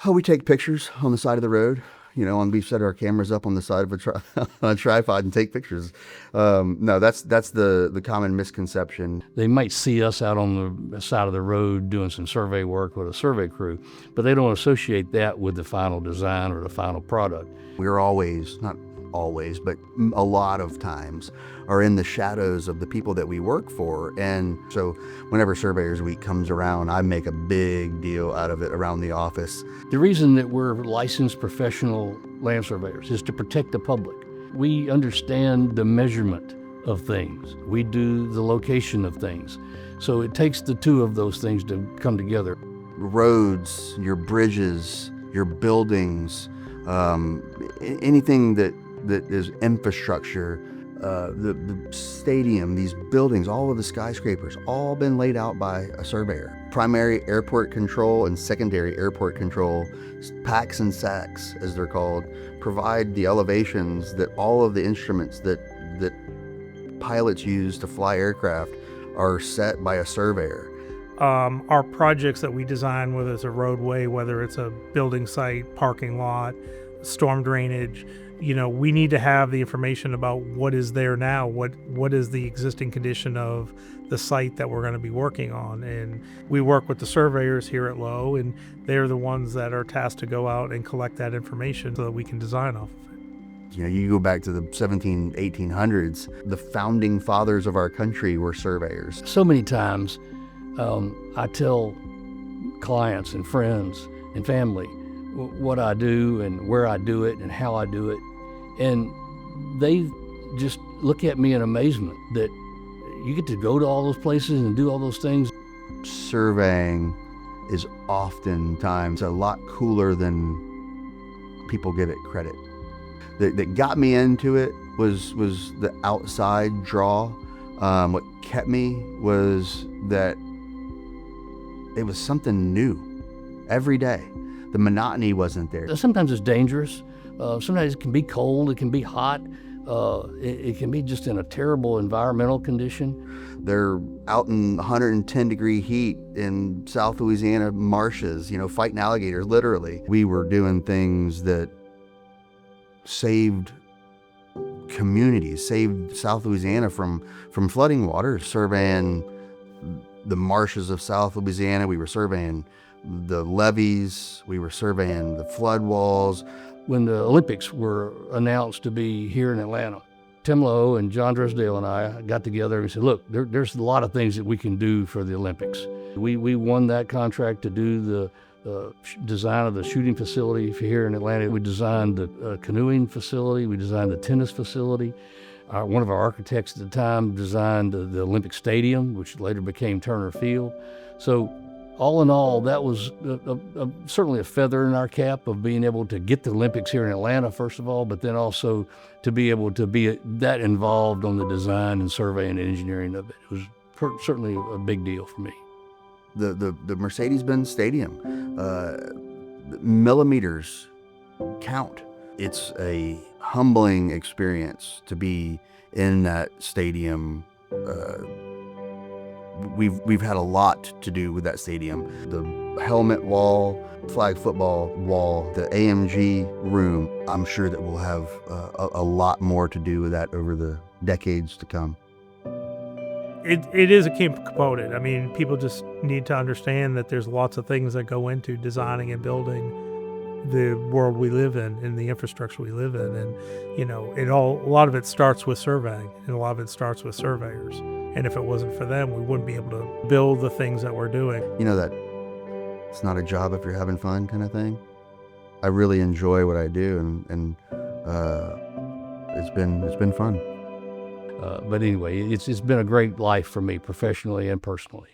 Oh, we take pictures on the side of the road, and we set our cameras up on the side of a tripod and take pictures. No, that's the common misconception. They might see us out on the side of the road doing some survey work with a survey crew, but they don't associate that with the final design or the final product. We're always, not always, but a lot of times are in the shadows of the people that we work for. And so whenever Surveyors Week comes around, I make a big deal out of it around the office. The reason that we're licensed professional land surveyors is to protect the public. We understand the measurement of things. We do the location of things. So it takes the two of those things to come together. Roads, your bridges, your buildings, anything that is infrastructure, the stadium, these buildings, all of the skyscrapers, all been laid out by a surveyor. Primary airport control and secondary airport control, PACs and SACs as they're called, provide the elevations that all of the instruments that pilots use to fly aircraft are set by a surveyor. Our projects that we design, whether it's a roadway, whether it's a building site, parking lot, storm drainage, we need to have the information about what is there now, what is the existing condition of the site that we're going to be working on. And we work with the surveyors here at Lowe, and they're the ones that are tasked to go out and collect that information so that we can design off of it. You go back to the 1800s, the founding fathers of our country were surveyors. So many times I tell clients and friends and family what I do and where I do it and how I do it. And they just look at me in amazement that you get to go to all those places and do all those things. Surveying is oftentimes a lot cooler than people give it credit. That got me into it was the outside draw. What kept me was that it was something new every day. The monotony wasn't there. Sometimes it's dangerous. Sometimes it can be cold, it can be hot, it can be just in a terrible environmental condition. They're out in 110-degree heat in South Louisiana marshes, fighting alligators, literally. We were doing things that saved communities, saved South Louisiana from flooding water, surveying the marshes of South Louisiana. We were surveying the levees, we were surveying the flood walls. When the Olympics were announced to be here in Atlanta, Tim Lowe and John Drysdale and I got together and said, look, there's a lot of things that we can do for the Olympics. We won that contract to do the design of the shooting facility here in Atlanta. We designed the canoeing facility, we designed the tennis facility. One of our architects at the time designed the Olympic Stadium, which later became Turner Field. So all in all, that was certainly a feather in our cap of being able to get the Olympics here in Atlanta, first of all, but then also to be able to be that involved on the design and surveying and engineering of it. It was certainly a big deal for me. The Mercedes-Benz Stadium, millimeters count. It's a humbling experience to be in that stadium. We've had a lot to do with that stadium. The helmet wall, flag football wall, the AMG room. I'm sure that we'll have a lot more to do with that over the decades to come. It is a key component. I mean, people just need to understand that there's lots of things that go into designing and building the world we live in and the infrastructure we live in. And, a lot of it starts with surveying, and a lot of it starts with surveyors. And if it wasn't for them, we wouldn't be able to build the things that we're doing. That it's not a job if you're having fun kind of thing. I really enjoy what I do, and it's been fun. But anyway, it's been a great life for me, professionally and personally.